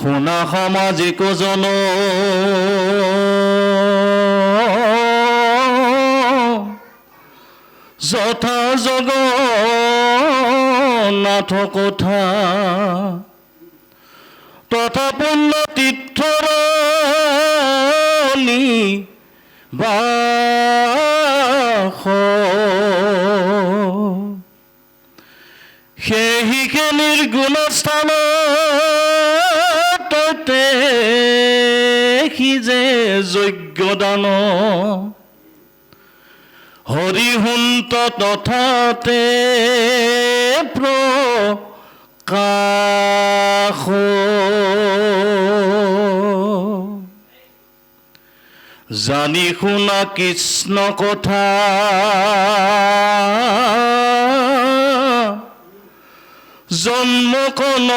শুনা সামাজিক জন যথা জগন্নাথ কথা তথা পুণ্য তীৰ্থৰ বাস সেইহে নিৰ্গুণ স্থান ততে সি যে যজ্ঞ দান হৰিহন্ত তথাতে প্ৰকাশ জানি শুনা কৃষ্ণ কথা জন্মকন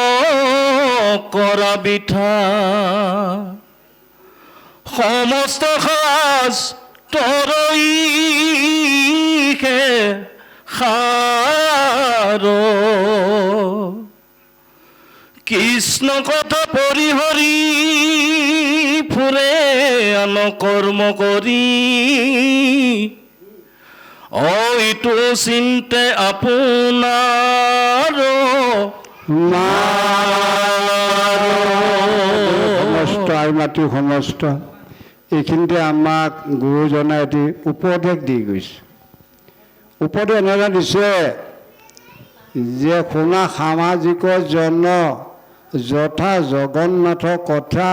কৰা বিঠা সমস্ত সাজ তৰৈহে সাৰ কৃষ্ণ কথা পৰিহৰি ফুৰে আন কৰ্ম কৰি এইটো চিন্তে আপোনাৰ সমস্ত আইমাতৃ সমস্ত এইখিনিতে আমাক গুৰুজনে এটি উপদেশ দি গৈছে। উপদেশ এনেদৰে দিছে যে শুনা সামাজিক জন যথা জগন্নাথ কথা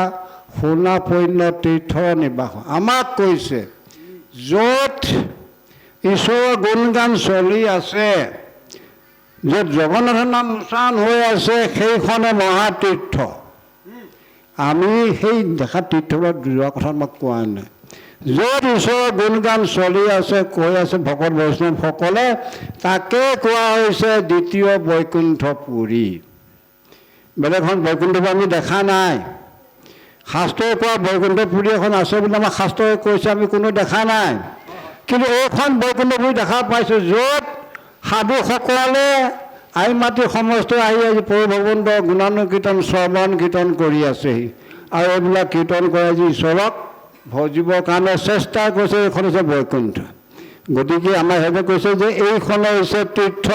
শুনা পুণ্য তীৰ্থৰ নিবাস। আমাক কৈছে য'ত ঈশ্বৰৰ গুণগান চলি আছে, য'ত জগন্নাথৰ নাম উচ্চাৰণ হৈ আছে, সেইখনে মহাতীৰ্থ। আমি সেই দেখা তীৰ্থত যোৱা কথা আমাক কোৱা নাই। য'ত ঈশ্বৰৰ গুণগান চলি আছে, কৈ আছে ভকত বৈষ্ণৱসকলে, তাকে কোৱা হৈছে দ্বিতীয় বৈকুণ্ঠপুৰী। বেলেগখন বৈকুণ্ঠপুৰী আমি দেখা নাই। শাস্ত্ৰই কোৱা বৈকুণ্ঠপুৰী এখন আছে বুলি আমাক শাস্ত্ৰই কৈছে, আমি কোনো দেখা নাই। কিন্তু এইখন বৈকুণ্ঠপুৰী দেখা পাইছোঁ, য'ত সাধুসকলে আই মাতি সমস্ত আহি আজি প্ৰভু ভগৱন্তৰ গুণানুকীৰ্তন শ্ৰৱণ কীৰ্তন কৰি আছেহি। আৰু এইবিলাক কীৰ্তন কৰে যি ঈশ্বৰক ভজিবৰ কাৰণে চেষ্টা কৰিছে, এইখন হৈছে বৈকুণ্ঠ। গতিকে আমাৰ সেইভাৱে কৈছে যে এইখনে হৈছে তীৰ্থ।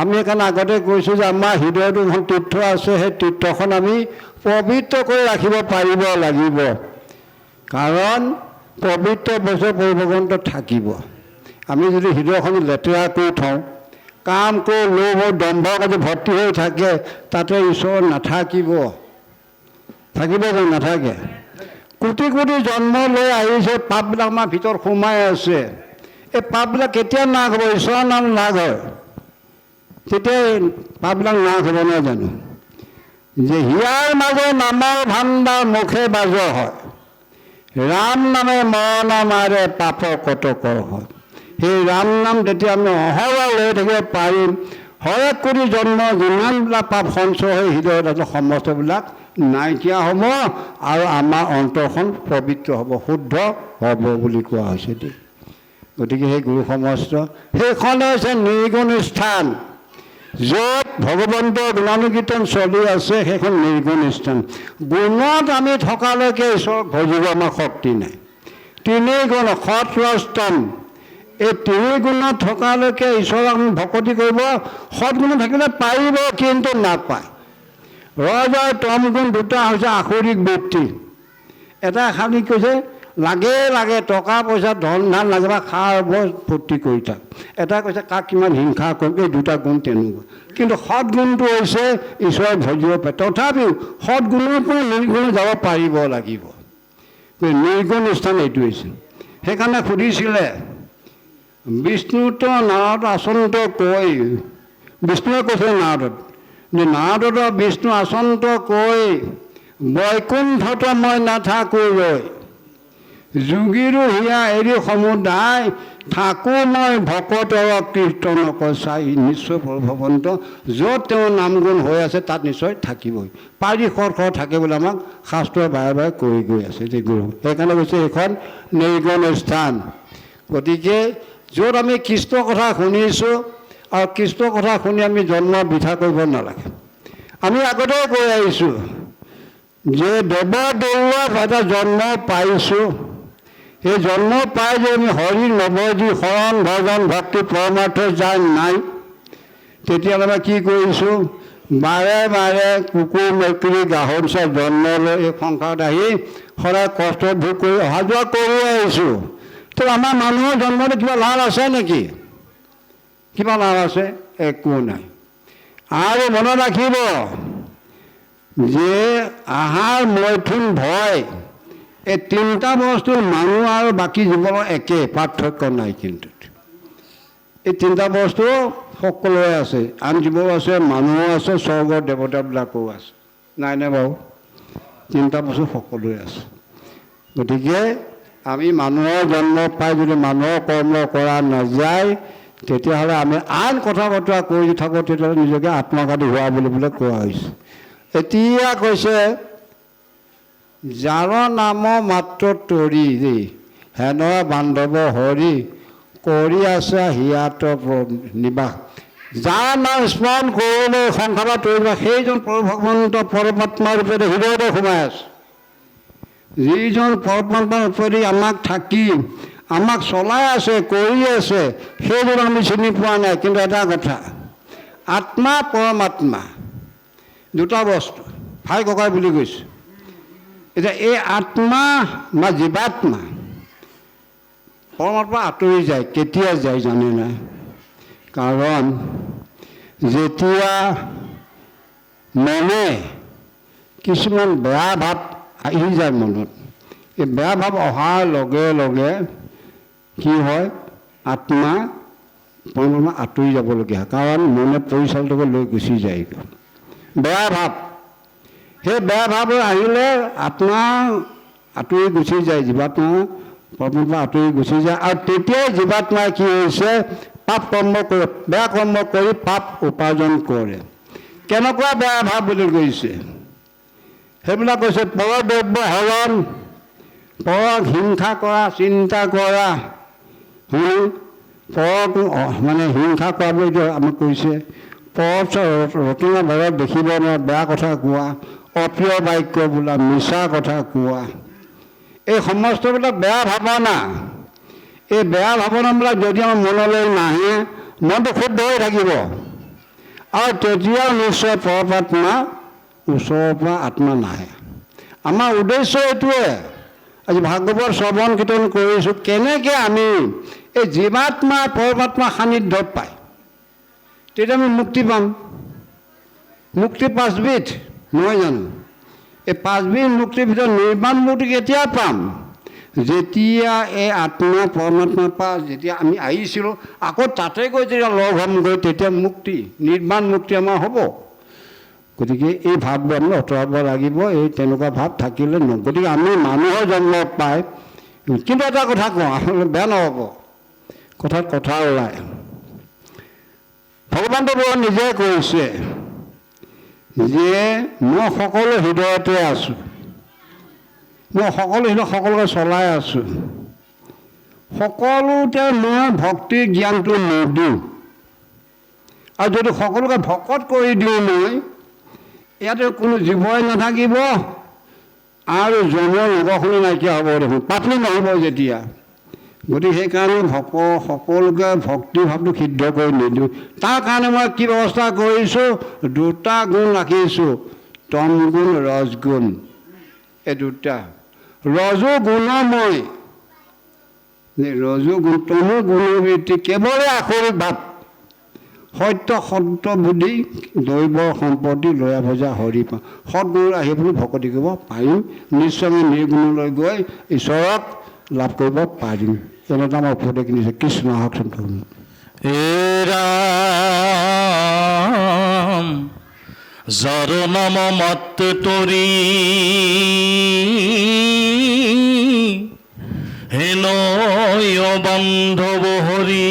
আমি সেইকাৰণে আগতে কৈছোঁ যে আমাৰ হৃদয়তো এখন তীৰ্থ আছে, সেই তীৰ্থখন আমি পবিত্ৰ কৰি ৰাখিব পাৰিব লাগিব। কাৰণ পবিত্ৰ বস্তু প্ৰভু ভগৱন্ত থাকিব। আমি যদি হৃদয়খন লেতেৰা কৰি থওঁ, কাম কৰি লোভ দম্ভ যদি ভৰ্তি হৈ থাকে, তাতে ঈশ্বৰ নাথাকিব। থাকিব যেন নাথাকে। কোটি কোটি জন্ম লৈ আহিছে, পাপবিলাক আমাৰ ভিতৰত সোমাই আছে। এই পাপবিলাক কেতিয়া নাশ হ'ব? ঈশ্বৰৰ নাম নাশ হয়, তেতিয়া পাপবিলাক নাশ হ'ব নহয় জানো? যে হিয়াৰ মাজে নামৰ ভাণ্ডাৰ মুখে বাজ হয়, ৰাম নামে মৰণ মাৰে পাপ কটকৰ হয়। সেই ৰাম নাম যেতিয়া আমি অহৰহ লৈ থাকিব পাৰিম, হৰেক কোটি জন্ম যিমানবিলাক পাপ সঞ্চয় হৈ হৃদয়ত আছে, সমস্তবিলাক নাইকিয়া হ'ব আৰু আমাৰ অন্তৰখন পবিত্ৰ হ'ব, শুদ্ধ হ'ব বুলি কোৱা হৈছে দেই। গতিকে সেই গুৰু সমস্ত সেইখনে হৈছে নিৰ্গুণ স্থান। য'ত ভগৱন্তৰ গুণানুকীৰ্তন চলি আছে, সেইখন নিৰ্গুণ স্থান। গুণত আমি থকালৈকে ঈশ্বৰক ভজিব আমাৰ শক্তি নাই। তিনি গুণ সৎ ৰস্তম, এই তিনি গুণত থকালৈকে ঈশ্বৰক আমি ভকতি কৰিব। সৎগুণ থাকিলে পাৰিব, কিন্তু নাপায়। ৰজয় তম গুণ দুটা হৈছে আসুৰিক বৃত্তি। এটা খালি কৈছে লাগে লাগে টকা পইচা ধন ধান লাগে বা খা বৰ ফূৰ্তি কৰি থাক। এটা কৈছে কাক কিমান হিংসা কৰিম, এই দুটা গুণ তেনেকুৱা। কিন্তু সৎগুণটো হৈছে ঈশ্বৰক ভজিব পাৰে। তথাপিও সৎগুণৰ পৰা নিৰ্গুণ যাব পাৰিব লাগিব। নিৰ্গুণ স্থান এইটো হৈছে। সেইকাৰণে সুধিছিলে বিষ্ণুত নাৰদ আচন্ত কৈ, বিষ্ণুৱে কৈছিলে নাৰদত যে নাৰদত বিষ্ণু আচন্ত কৈ বৈকুণ্ঠত মই নাথাকো ৰৈ, যোগীৰো হিয়া এৰি সমুদায় থাকোঁ মই ভকতৰ কীৰ্তন কচাই। নিশ্চয় ভগৱন্ত য'ত তেওঁৰ নামগুণ হৈ আছে তাত নিশ্চয় থাকিবই। পাৰি সৰ থাকে বুলি আমাক শাস্ত্ৰই বাৰে বাৰে কৈ গৈ আছে যে গুৰু। সেইকাৰণে কৈছে এইখন নিৰ্গুণ স্থান। গতিকে য'ত আমি কৃষ্ণৰ কথা শুনিছোঁ, আৰু কৃষ্ণৰ কথা শুনি আমি জন্ম বৃথা কৰিব নালাগে। আমি আগতেও কৈ আহিছোঁ যে দেৱ দুৰ্লভ এটা জন্ম পাইছোঁ, এই জন্ম পাই যে আমি হৰিৰ নৱজি শৰণ ভজন ভক্তি পৰমাৰ্থ যাৰ নাই, তেতিয়াহ'লে কি কৰিছোঁ? বাৰে বাৰে কুকুৰ মেকুৰী গাহৰি চাই জন্ম লৈ এই সংসাৰত আহি সদায় কষ্ট ভোগ কৰি অহা যোৱা কৰি আহিছোঁ। তো আমাৰ মানুহৰ জন্মতে কিবা লাভ আছে নেকি? কিবা লাভ আছে? একো নাই। আৰু মনত ৰাখিব যে আহাৰ মৈথুন ভয়, এই তিনিটা বস্তু মানুহ আৰু বাকী জীৱনৰ একে, পাৰ্থক্য নাই। কিন্তু এই তিনিটা বস্তু সকলোৰে আছে, আন জীৱও আছে, মানুহো আছে, স্বৰ্গৰ দেৱতাবিলাকো আছে, নাইনে বাৰু? তিনিটা বস্তু সকলোৰে আছে। গতিকে আমি মানুহৰ জন্ম পাই যদি মানুহৰ কৰ্ম কৰা নাযায়, তেতিয়াহ'লে আমি আন কথা বতৰা কৰি থাকোঁ, তেতিয়াহ'লে নিজকে আত্মঘাতী হোৱা বুলি বোলে কোৱা হৈছে। এতিয়া কৈছে যাৰ নাম মাত্ৰ তৰি দেই হেন বান্ধৱ হৰি কৰি আছে হিয়াত নিবাস। যাৰ নাম স্মৰণ কৰিলে সংসাৰত তৰিব, সেইজন ভগৱন্ত পৰমাত্মাৰ ৰূপে হৃদয়তে সোমাই আছে। যিজন পৰমাত্মাৰ ৰূপেদি আমাক থাকি আমাক চলাই আছে, কৰি আছে, সেইজন আমি চিনি পোৱা নাই। কিন্তু এটা কথা, আত্মা পৰমাত্মা দুটা বস্তু, ভাই ককাই বুলি কৈছে। এতিয়া এই আত্মা বা জীৱাত্মা পৰমাত্মা আঁতৰি যায়। কেতিয়া যায় জানে নাই? কাৰণ যেতিয়া মনে কিছুমান বেয়া ভাৱ আহি যায় মনত, এই বেয়া ভাৱ অহাৰ লগে লগে কি হয়? আত্মা পৰমাত্মা আঁতৰি যাবলগীয়া হয়। কাৰণ মনে পৰিচালিত লৈ গুচি যায় বেয়া ভাৱ। সেই বেয়া ভাৱ আহিলে আত্মা আঁতৰি গুচি যায়, জীৱাত্মা পৰমাত্মা আঁতৰি গুচি যায়। আৰু তেতিয়াই জীৱাত্মাই কি হৈছে? পাপ কৰ্ম কৰি, বেয়া কৰ্ম কৰি পাপ উপাৰ্জন কৰে। কেনেকুৱা বেয়া ভাৱ বুলি কৈছে? সেইবিলাক কৈছে পৰদ্ৰব্য হৰণ, পৰক হিংসা কৰা, চিন্তা কৰা, পৰক মানে হিংসা কৰা বুলি আমাক কৈছে। পৰক ৰতিঙা বেৰত দেখিব নোৱাৰা, বেয়া কথা কোৱা, অপ্ৰিয় বাক্য বোলা, মিছা কথা কোৱা, এই সমস্তবিলাক বেয়া ভাৱনা। এই বেয়া ভাৱনাবিলাক যদি আমাৰ মনলৈ নাহে, মনটো শুদ্ধ হৈ থাকিব। আৰু তেতিয়াও নিশ্চয় পৰমাত্মা ওচৰৰ পৰা আত্মা নাহে। আমাৰ উদ্দেশ্য এইটোৱে, আজি ভাগৱত শ্ৰৱণ কীৰ্তন কৰিছোঁ, কেনেকৈ আমি এই জীৱাত্মা পৰমাত্মা সান্নিধ্যত পাই তেতিয়া আমি মুক্তি পাম। মুক্তি পাঁচবিধ নহয় জানো? এই পাঁচবিধ মুক্তিৰ ভিতৰত নিৰ্বাণ মুক্তি কেতিয়া পাম? যেতিয়া এই আত্মা পৰমাত্মাৰ পৰা যেতিয়া আমি আহিছিলোঁ, আকৌ তাতে গৈ যেতিয়া লগ হ'মগৈ, তেতিয়া মুক্তি, নিৰ্বাণ মুক্তি আমাৰ হ'ব। গতিকে এই ভাৱবোৰ আমি আঁতৰাব লাগিব। এই তেনেকুৱা ভাৱ থাকিলে গতিকে আমি মানুহৰ জন্ম পাই, কিন্তু এটা কথা কওঁ, বেয়া নহ'ব, কথাত কথা ওলায়। ভগৱানটো বৰ নিজে কৈছে যে মই সকলো হৃদয়তে আছোঁ, মই সকলোকে চলাই আছোঁ, সকলোতে মই ভক্তিৰ জ্ঞানটো নিদিওঁ। আৰু যদি সকলোকে ভকত কৰি দিওঁ মই, ইয়াতে কোনো জীৱই নাথাকিব আৰু জন্মৰ ৰোগখিনি নাইকিয়া হ'ব দেখোন, পাপলি নহ'ব যেতিয়া। গতিকে সেইকাৰণে সকলোকে ভক্তিভাৱটো সিদ্ধ কৰি নিদিওঁ। তাৰ কাৰণে মই কি ব্যৱস্থা কৰিছোঁ? দুটা গুণ ৰাখিছোঁ, তম গুণ, ৰজগুণ। এই দুটা ৰজো গুণময়, ৰজো গুণ, তমো গুণবৃত্তি, কেৱলে আখৰিক ভাৱ, সত্য সত্য বুদ্ধি, দৈৱ সম্পত্তি লয়া ভজা হৰি পাওঁ। সৎগুৰু আহি বুলি ভকতি কৰিব পাৰিম, নিশ্চয় আমি নিৰ্গুণলৈ গৈ ঈশ্বৰক লাভ কৰিব পাৰিম। এনেকুৱা আমাৰ উপদেশ দিছে। কৃষ্ণ হওক। হে ৰাম যাৰ নাম মাত্ৰ তৰি হেন বান্ধৱ হৰি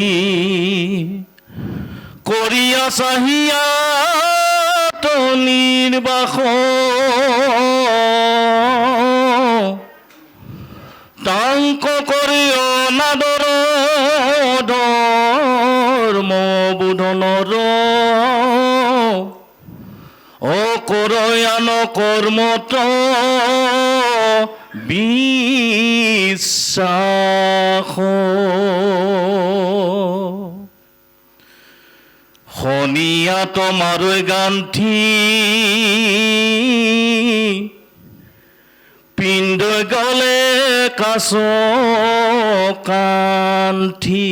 কৰি আছা হিয়াত নিৰ্বাস, তাংক কৰি অনাদৰ ধৰ্ম বোধনৰ অকৰয়ান কৰ্মত বিশ্বাস শনিয়া তোমাৰ গান্থি পিণ্ড গলে কাছ কান্থি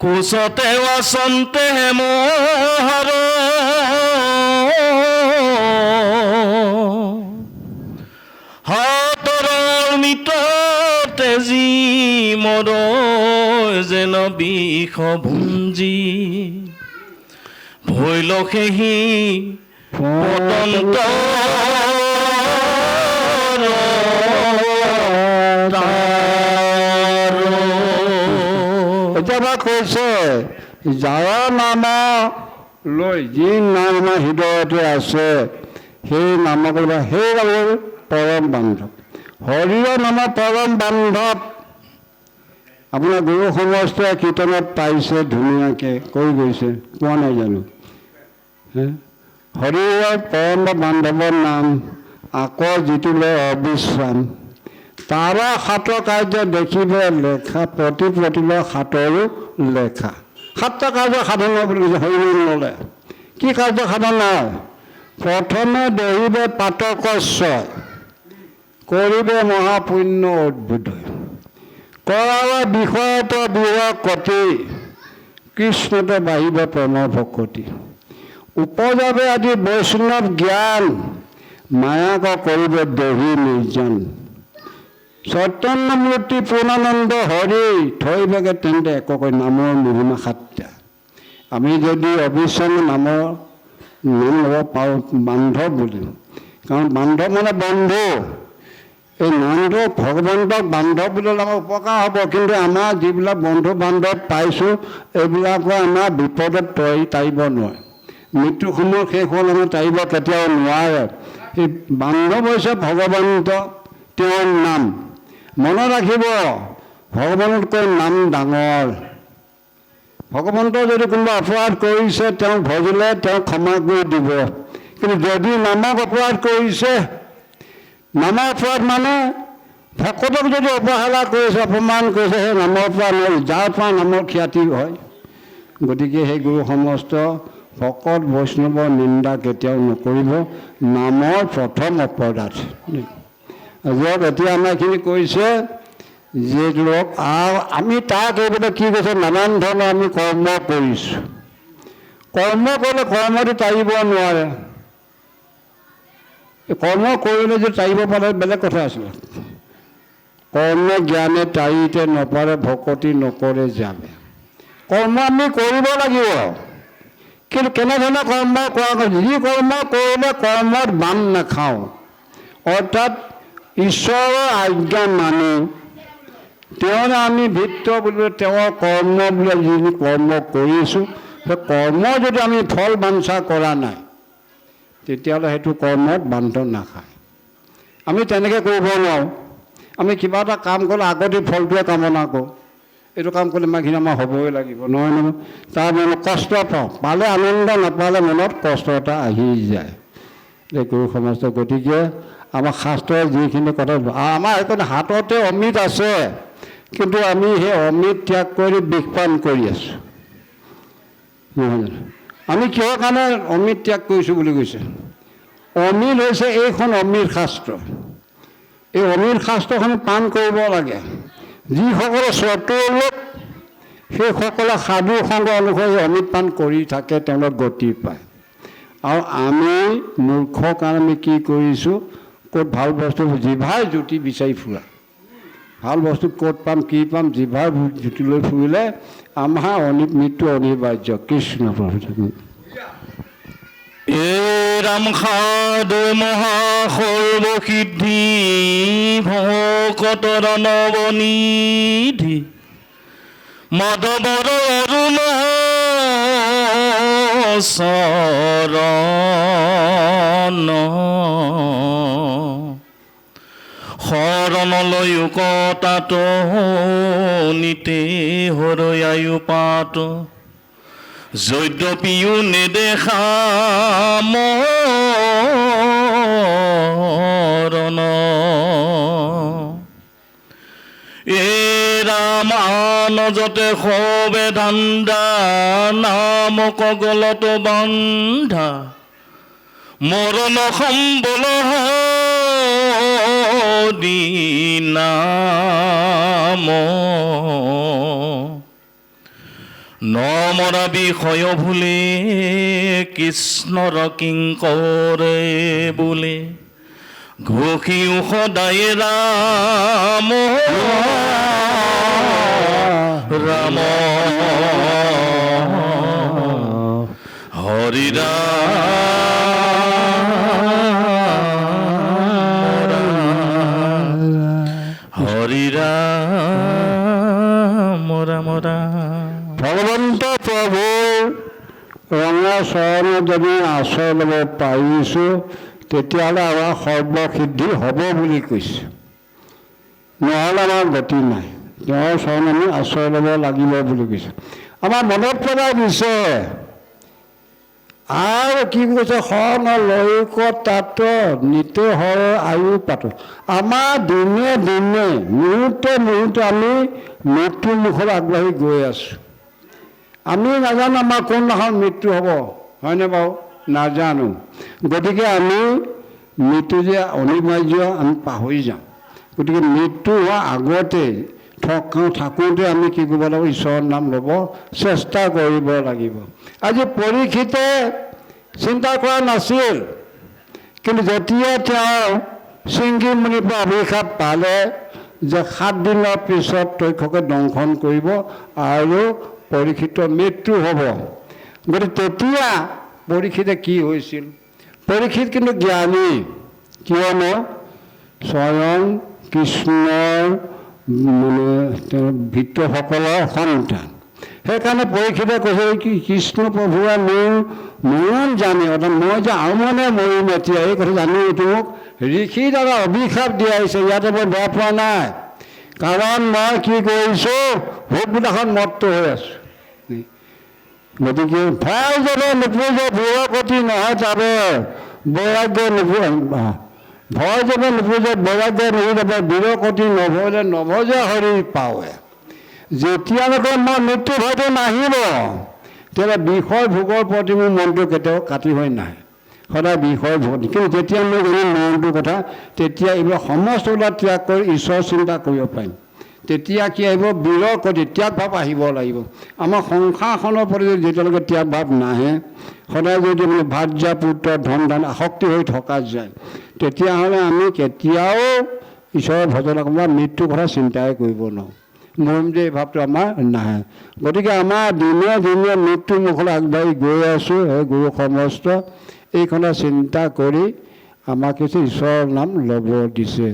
কোচতে বাচন্তে মহাৰ হাতৰ মিটতে যি মৰ যেন বিষ ভুঞ্জি ভৈল সেহি পতন্ত কেতিয়াবা কৈছে যাৰ নাম লৈ যি নাম আমাৰ হৃদয়তে আছে সেই নামক সেই হ'ল পৰম বান্ধৱ হৰিৰ নামৰ পৰম বান্ধৱ আপোনাৰ গুৰু সমষ্টিয়ে কীৰ্তনত পাইছে ধুনীয়াকৈ কৈ গৈছে কোৱা নাই জানো হৰিৰ পৰম বান্ধৱৰ নাম আকৌ যিটো লৈ অবিশ্ৰাম তাৰ সাতৰ কাৰ্য দেখিলে লেখা প্ৰতিলৈ সাতৰো লেখা সাতটা কাৰ্য সাধন বুলি কৈছে হৰি ল'লে কি কাৰ্য সাধন প্ৰথমে দহিবে পাতকস্বয় কৰিবে মহাপুণ্য উদ্বোধয় কৰাৰ বিষয়ত বিহ কটি কৃষ্ণতে বাঢ়িব প্ৰেমৰ ভকতি উপজাবে আদি বৈষ্ণৱ জ্ঞান মায়াক কৰিব দহি নিৰ্জন চৈতন্য মূৰ্তি পূৰ্ণানন্দ হৰি থৈ বেগে তেন্তে এককৈ নামৰ মহিমা সাতটা আমি যদি অবিশ্ৰাম নামৰ নাম ল'ব পাৰোঁ বান্ধৱ বুলি কাৰণ বান্ধৱ মানে বন্ধু এই নামটো ভগৱন্তক বান্ধৱ বুলি আমাৰ উপকাৰ হ'ব কিন্তু আমাৰ যিবিলাক বন্ধু বান্ধৱ পাইছোঁ এইবিলাকো আমাৰ বিপদত তাৰিব নোৱাৰে মৃত্যু সময়ত শেষ হ'ল আমি তাৰিব কেতিয়াও নোৱাৰে এই বান্ধৱ হৈছে ভগৱন্ত তেওঁৰ নাম মনত ৰাখিব ভগৱানতকৈ নাম ডাঙৰ ভগৱন্ত যদি কোনোবা অপৰাধ কৰিছে তেওঁক ভজিলে তেওঁক ক্ষমা কৰি দিব কিন্তু যদি নামক অপৰাধ কৰিছে নামৰ অপৰাধ মানে ভকতক যদি অৱহেলা কৰিছে অপমান কৰিছে সেই নামৰ পৰা যাৰ পৰা নামৰ খ্যাতি হয় গতিকে সেই গুৰু সমস্ত ভকত বৈষ্ণৱৰ নিন্দা কেতিয়াও নকৰিব নামৰ প্ৰথম অপৰাধ য'ত এতিয়া আমাৰ এইখিনি কৈছে যে লোক আমি তাক এইবিলাক কি কৈছে নানান ধৰণৰ আমি কৰ্ম কৰিছোঁ কৰ্ম কৰিলে কৰ্মটো তাৰিব নোৱাৰে কৰ্ম কৰিলে যে তাৰিব পাৰে বেলেগ কথা আছিলে কৰ্ম জ্ঞানে তাৰিতে নপাৰে ভকতি নকৰে যাবে কৰ্ম আমি কৰিব লাগিব কিন্তু কেনেধৰণে কৰ্ম কৰা যি কৰ্ম কৰিলে কৰ্মত বান নাখাওঁ অৰ্থাৎ ঈশ্বৰৰ আজ্ঞা মানি তেওঁৰ আমি ভিত্ৰ বুলি তেওঁৰ কৰ্ম বুলি যি কৰ্ম কৰিছোঁ সেই কৰ্ম যদি আমি ফল বাঞ্ছা কৰা নাই তেতিয়াহ'লে সেইটো কৰ্মত বান্ধন নাখায় আমি তেনেকৈ কৰিব নোৱাৰোঁ আমি কিবা এটা কাম কৰিলে আগতে ফলটোৱে কামনা কৰোঁ এইটো কাম কৰিলে ইমানখিনি আমাৰ হ'বই লাগিব নহয় নহয় তাৰ মনত কষ্ট পাওঁ পালে আনন্দ নাপালে মনত কষ্ট এটা আহি যায় এই গুৰু সমস্ত গতিকে আমাৰ শাস্ত্ৰৰ যিখিনি কথা আমাৰ সেইখন হাততে অমৃত আছে কিন্তু আমি সেই অমৃত ত্যাগ কৰি বিষপান কৰি আছোঁ নহয় জানো আমি কিহৰ কাৰণে অমৃত ত্যাগ কৰিছোঁ বুলি কৈছে অমৃত হৈছে এইখন অমৃত শাস্ত্ৰ এই অমৃত শাস্ত্ৰখন পাণ কৰিব লাগে যিসকলে চতুৰ লোক সেইসকলে সাধু সংগ অনুসৰি অমৃত পাণ কৰি থাকে তেওঁলোক গতি পায় আৰু আমি মূৰ্খৰ কাৰণে আমি কি কৰিছোঁ ক'ত ভাল বস্তু জিভাৰ জুতি বিচাৰি ফুৰা ভাল বস্তু ক'ত পাম কি পাম জিভাৰ জুতি লৈ ফুৰিলে আমাৰ মৃত্যু অনিবাৰ্য কৃষ্ণ প্ৰভু ৰাম সাধু মহাসৰ্বসিদ্ধি ভকতৰ নৱনিধি মাধৱৰ অৰুণ চৰণ শৰণলৈও কটাত নিতে হৰয়ায়ু পাত যদ্যপিও নেদেখা মৰণ এ ৰামানজতে সবে ধান্দা নামক গলত বান্ধা মৰণ সম্বল দিনাম নমৰা বিষয় ভুলে কৃষ্ণৰ কিংকৰে বোলে ঘোষিও সদায় ৰাম ৰাম হৰি হৰি ৰাম ৰাম ৰাম। ভগৱন্ত প্ৰভুৰ ৰঙা চৰণত যদি আশ্ৰয় ল'ব পাৰিছোঁ তেতিয়াহ'লে আমাৰ সৰ্বসিদ্ধি হ'ব বুলি কৈছে। নহ'লে আমাৰ গতি নাই। তেওঁৰ চৰণ আমি আশ্ৰয় ল'ব লাগিব বুলি কৈছে। আমাৰ মনত পেলাই দিছে আৰু কি কৈছে শৰণ লৈক তাত নিতে হৰ আয়ু পাত। আমাৰ দিনে দিনে মুহূৰ্তে মুহূৰ্তে আমি মৃত্যুৰ মুখত আগবাঢ়ি গৈ আছোঁ। আমি নাজানো আমাৰ কোনদিনাখন মৃত্যু হ'ব, হয়নে বাৰু? নাজানো। গতিকে আমি মৃত্যু যে অনিবাৰ্য আমি পাহৰি যাওঁ। গতিকে মৃত্যু হোৱাৰ আগতে থাকোঁতে আমি কি কৰিব লাগিব? ঈশ্বৰৰ নাম ল'ব চেষ্টা কৰিব লাগিব। আজি পৰীক্ষিতে চিন্তা কৰা নাছিল, কিন্তু যেতিয়া তেওঁ শৃংগী মুনিৰ পৰা অভিশাপ পালে যে 7 দিনৰ পিছত তক্ষকে দংশন কৰিব আৰু পৰীক্ষিতৰ মৃত্যু হ'ব, গতিকে তেতিয়া পৰীক্ষিতে কি হৈছিল? পৰীক্ষিত কিন্তু জ্ঞানী, কিয়নো স্বয়ং কৃষ্ণৰ ভৃত্যসকলৰ সন্তান। সেইকাৰণে পৰীক্ষিতে কৈছে কি কৃষ্ণ প্ৰভুৱে মোৰ মৰণ জানে, অৰ্থাৎ মই যে আৰু মানে মৰিম এতিয়া এই কথা জানি এইটো মোক ঋষিৰ দ্বাৰা অভিশাপ দিয়াইছে। ইয়াতে মই বেয়া পোৱা নাই, কাৰণ মই কি কৰিছোঁ? ভোগবিলাকত মত্ত হৈ আছোঁ। গতিকে ভয় যাতে নুপুজে বীৰকতি নহয় যাবে বৈৰাগ্য ভয় যাতে নুপুজে বৈৰাগ্য নহয় যাবে বীৰকতি নভজে নভজে হৰি পাৱে। যেতিয়ালৈকে মই মৃত্যু ভয়টো নাহিব তেতিয়াহ'লে বিষয় ভোগৰ প্ৰতি মোৰ মনটো কেতিয়াও কাটি হৈ নাহে, সদায় বিষয় ভোগ। কিন্তু যেতিয়া মই জানিম মৰণটোৰ কথা, তেতিয়া এইবিলাক সমস্তবিলাক ত্যাগ কৰি ঈশ্বৰৰ চিন্তা কৰিব পাৰিম। তেতিয়া কি আহিব? বীৰকতি ত্যাগ ভাৱ আহিব লাগিব। আমাৰ সংসাৰখনৰ প্ৰতি যেতিয়ালৈকে ত্যাগ ভাৱ নাহে, সদায় যদি মানে ভাৰ্যা পুত্ৰ ধন ধান আসক্তি হৈ থকা যায়, তেতিয়াহ'লে আমি কেতিয়াও ঈশ্বৰৰ ভজন বা মৃত্যুৰ কথা চিন্তাই কৰিব নোৱাৰোঁ। মৰম যে এই ভাৱটো আমাৰ নাহে। গতিকে আমাৰ দিনে দিনে মৃত্যুৰ মুখলৈ আগবাঢ়ি গৈ আছোঁ। সেই গুৰু সমস্ত এইখনে চিন্তা কৰি আমাক কিছু ঈশ্বৰৰ নাম ল'ব দিছে।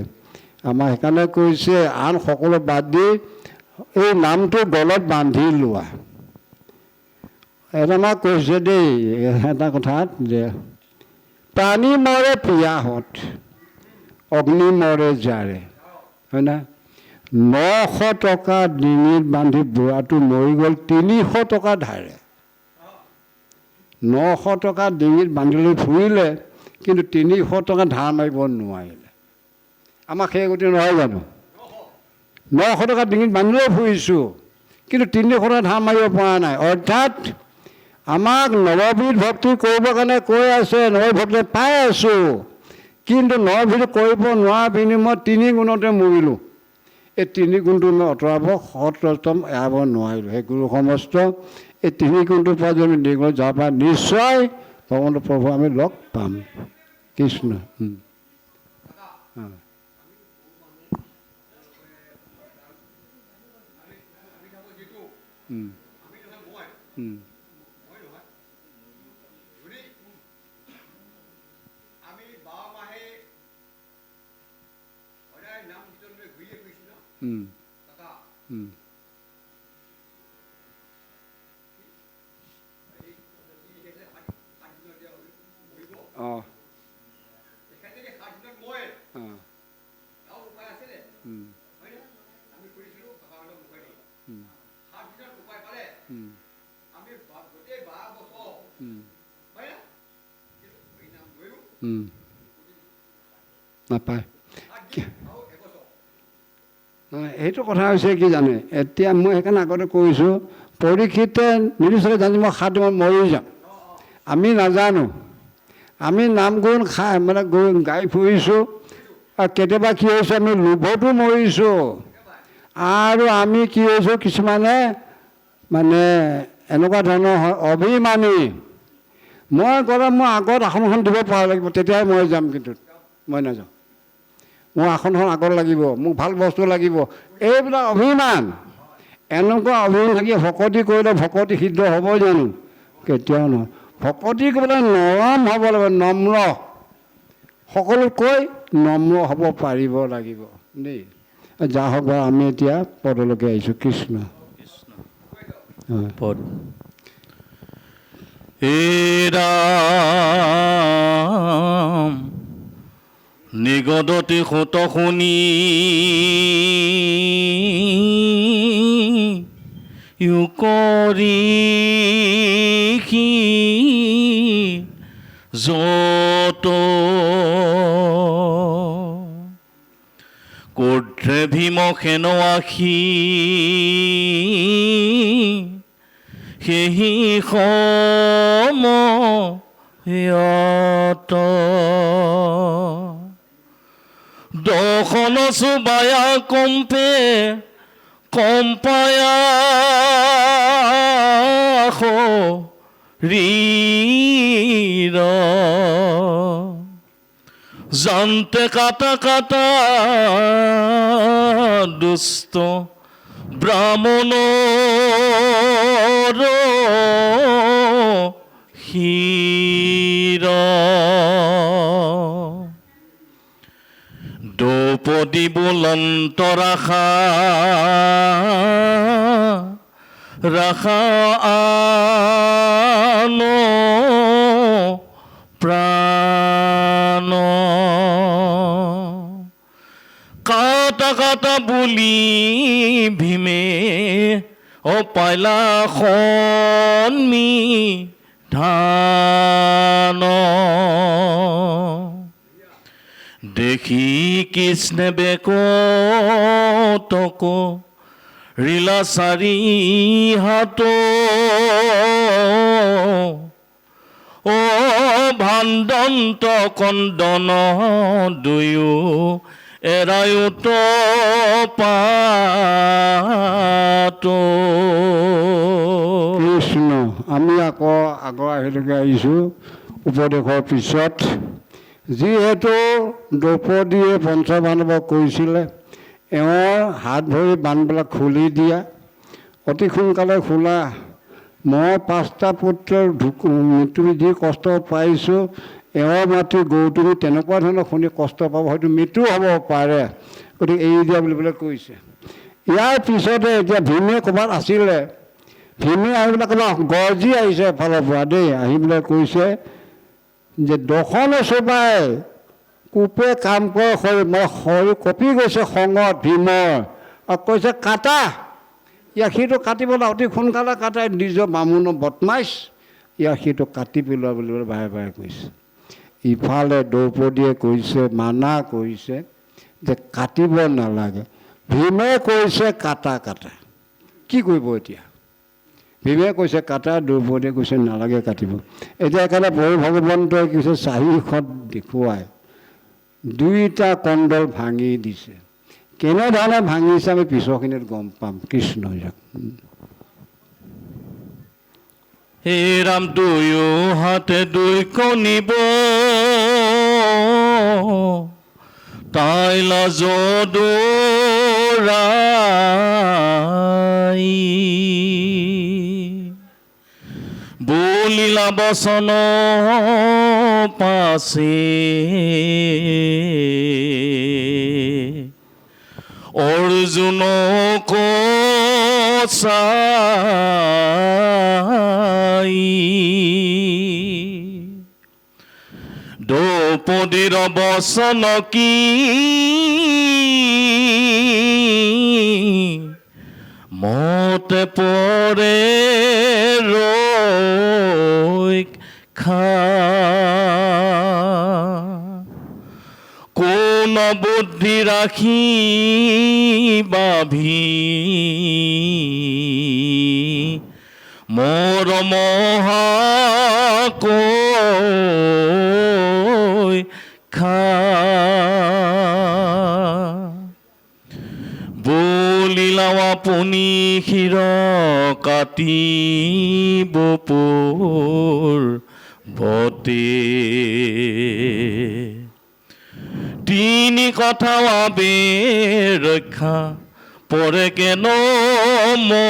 আমাৰ সেইকাৰণে কৈছে আন সকলো বাদ দি এই নামটো গলত বান্ধি লোৱা। এটা আমাক কৈছে দেই এটা কথাত যে প্ৰাণী মৰে পিয়াহত অগ্নি মৰে জাৰে, হয় না? 900 টকা ডিঙিত বান্ধি বুঢ়াটো মৰি গ'ল 300 টকা ধাৰে। 900 টকা ডিঙিত বান্ধি লৈ ফুৰিলে, কিন্তু 300 টকা ধাৰ মাৰিব নোৱাৰিলে। আমাক সেই গতি নহয় জানো? 900 টকা ডিঙিত বান্ধি লৈ ফুৰিছোঁ, কিন্তু 300 টকা ধাৰ মাৰিব পৰা নাই। অৰ্থাৎ আমাক নৱবিধ ভক্তি কৰিবৰ কাৰণে কৈ আছে, নৱবিধ ভক্তি পাই আছোঁ, কিন্তু নৱবিধ কৰিব নোৱাৰা বিনিময়ত 3 গুণতে মৰিলোঁ। এই 3 গুণটো মই আঁতৰাব সৎ এৰাব নোৱাৰিলোঁ। সেই গুৰু সমস্ত এই 3 গুণটোৰ পৰা যদি নিৰ্গত যাব পাৰে, নিশ্চয় ভগৱন্ত প্ৰভু আমি লগ পাম। কৃষ্ণ। নাপায়। সেইটো কথা হৈছে কি জানে, এতিয়া মই সেইকাৰণে আগতে কৈছোঁ, পৰীক্ষিতে নিৰ্দিষ্টকৈ জানি মই 7 দিনত মৰি যাম। আমি নাজানো, আমি নাম গুণ খাই মানে গাই ফুৰিছোঁ, আৰু কেতিয়াবা কি হৈছে আমি লোভতো মৰিছোঁ, আৰু আমি কি হৈছোঁ কিছুমানে মানে এনেকুৱা ধৰণৰ হয় অভিমানী। মই গ'লে মই আগত আসনখন দিব পাব লাগিব, তেতিয়াই মই যাম, কিন্তু মই নাযাওঁ। মোৰ আসনখন আগত লাগিব, মোক ভাল বস্তু লাগিব, এইবিলাক অভিমান। এনেকুৱা অভিমান থাকি ভকতি কৰিলে ভকতি সিদ্ধ হ'ব জানো? কেতিয়াও নহয়। ভকতি কৰিবলৈ নৰম হ'ব লাগিব, নম্ৰ, সকলোতকৈ নম্ৰ হ'ব পাৰিব লাগিব দেই। যা হওক বাৰু, আমি এতিয়া পদলৈকে আহিছোঁ। কৃষ্ণ পদ। হে ৰাম নিগদতি সুত শুনি কৰি যত কোৰ্ধে ভীম সেন আশী সেহি সময়ত দশন চুবায়া কম্পে কম্পায়া শৰীৰ জানতে কাটা কাটা দুষ্ট ব্ৰাহ্মণৰ শিৰ দ্ৰৌপদী বুলন্ত ৰাখা আন প্ৰাণ কাটা কাটা বুলি ভীমে অপাইলা সন্মি ধান দেখি কৃষ্ণে বেকতক ৰিলা 4 হাত অ ভাণ্ডন্ত কন্দন দুয়ো এৰায়ুত পাত। কৃষ্ণ। আমি আকৌ আগৰ আহিলৈকে আহিছোঁ উপদেশৰ পিছত। যিহেতু দ্ৰৌপদীয়ে পঞ্চপাণ্ডৱক কৈছিলে এওঁৰ হাত ভৰি বান্ধবিলাক খুলি দিয়া, অতি সোনকালে খোলা। মই 5টা পুত্ৰৰ মৃত্যু যি কষ্ট পাইছোঁ, এওঁৰ মাতৃ গৌতমী তেনেকুৱা ধৰণৰ শুনি কষ্ট পাব, হয়তো মৃত্যু হ'ব পাৰে, গতিকে এৰি দিয়া বুলি পেলাই কৈছে। ইয়াৰ পিছতে এতিয়া ভীমে ক'ৰবাত আছিলে, ভীমে আহি পেলাই ক'ৰবাত গৰ্জি আহিছে এফালৰ পৰা দেই, আহি পেলাই কৈছে যে দশনে চুবাই কোপে কাম কৰে শৰীৰ কঁপি গৈছে খঙত ভীমৰ, আৰু কৈছে কাটা ইয়াক। সিটো কাটিবলৈ অতি সোনকালে কাটাই, নিজৰ বামুণৰ বদমাইছ, ইয়াক সিটো কাটি পেলোৱা বুলি বাৰে বাৰে কৈছে। ইফালে দ্ৰৌপদীয়ে কৈছে, মানা কৰিছে যে কাটিব নালাগে, ভীমে কৈছে কাটা কাটা। কি কৰিব এতিয়া? ভীমে কৈছে কাটা, দ্ৰৌপদীয়ে কৈছে নালাগে কাটিব। এতিয়া সেইকাৰণে প্ৰভু ভগৱন্তই কৈছে 400 দেখুৱাই 2টা কণ্ডল ভাঙি দিছে। কেনেধৰণে ভাঙিছে আমি পিছৰখিনিত গম পাম। কৃষ্ণ যাক। হে ৰাম দুয়ো হাতে 2 কণিব তাই লাজ দৌৰাই বলিলা বচন পাছে অৰ্জুনক চাই দ্ৰৌপদীৰ বচন কি মতে পৰে ৰৈ বুদ্ধি ৰাখি বাভি মোৰ মহাকৈ খা বলিলাও আপুনি শিৰ কাটিব বতে তিনি কথা বাবে ৰক্ষা পৰে কেন মতে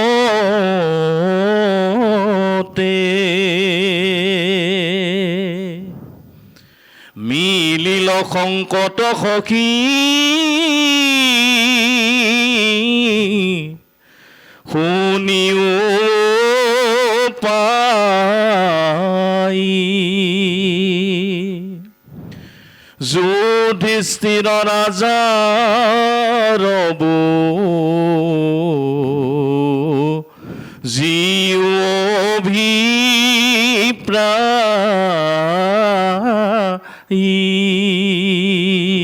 মিলিল সংকট সখী শুনিও পাই যুধিষ্ঠিৰ ৰাজা ৰব জীৱ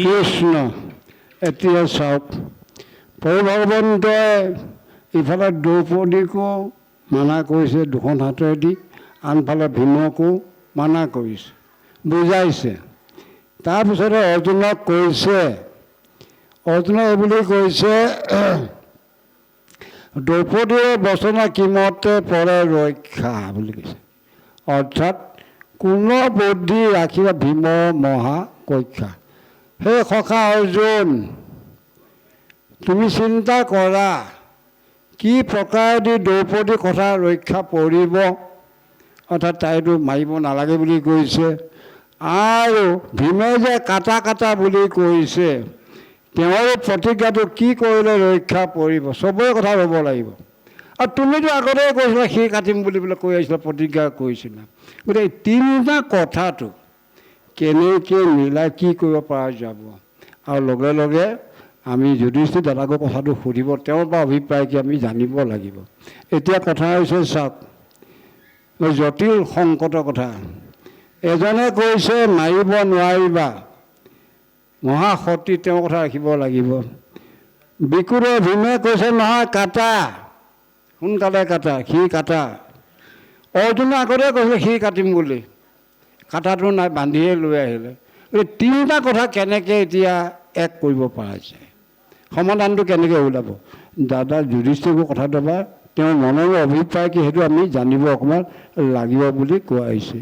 কৃষ্ণ এতিয়া চাওক প্ৰভু ভগৱন্তই ইফালে দ্ৰৌপদীকো মানা কৰিছে দুখন হাতেদি, আনফালে ভীমকো মানা কৰিছে, বুজাইছে। তাৰপিছতে অৰ্জুনক কৈছে, অৰ্জুনক বুলি কৈছে দ্ৰৌপদীৰ বচন কিমতে পৰে ৰক্ষা বুলি কৈছে। অৰ্থাৎ কোনো বুদ্ধি ৰাখিবা ভীম মহাকক্ষা। সেই সখা অৰ্জুন, তুমি চিন্তা কৰা কি প্ৰকাৰেদি দ্ৰৌপদীৰ কথা ৰক্ষা পৰিব, অৰ্থাৎ তাইতো মাৰিব নালাগে বুলি কৈছে। আৰু ভীমে যে কাটা কাটা বুলি কৈছে, তেওঁৰ প্ৰতিজ্ঞাটো কি কৰিলে ৰক্ষা পৰিব, চবৰে কথা ৰ'ব লাগিব। আৰু তুমিতো আগতে কৈছিলা সেই কাটিম বুলি পেলাই কৈ আহিছিলা, প্ৰতিজ্ঞা কৰিছিলা। গতিকে তিনিটা কথাটো কেনেকৈ মিলাই কি কৰিব পৰা যাব। আৰু লগে লগে আমি যুধিষ্ঠিৰ দাদাকৰ কথাটো সুধিব, তেওঁৰ পৰা অভিপ্ৰায় কি আমি জানিব লাগিব। এতিয়া কথা হৈছে চাওক, জটিল সংকটৰ কথা। এজনে কৈছে মাৰিব নোৱাৰিবা, মহাসতী তেওঁৰ কথা ৰাখিব লাগিব। বিকুৰে ভীমে কৈছে নহয় কাটা, সোনকালে কাটা, সি কাটা। অৰ্জুনে আগতে কৈছে সি কাটিম বুলি, কাটাটো নাই, বান্ধিয়ে লৈ আহিলে। এই তিনিটা কথা কেনেকৈ এতিয়া এক কৰিব পৰা যায়, সমাধানটো কেনেকৈ ওলাব। দাদা যুধিষ্ঠিৰকো কথাটো বা তেওঁৰ মনৰ অভিপ্ৰায় কি সেইটো আমি জানিব অকণমান লাগিব বুলি কোৱা হৈছে।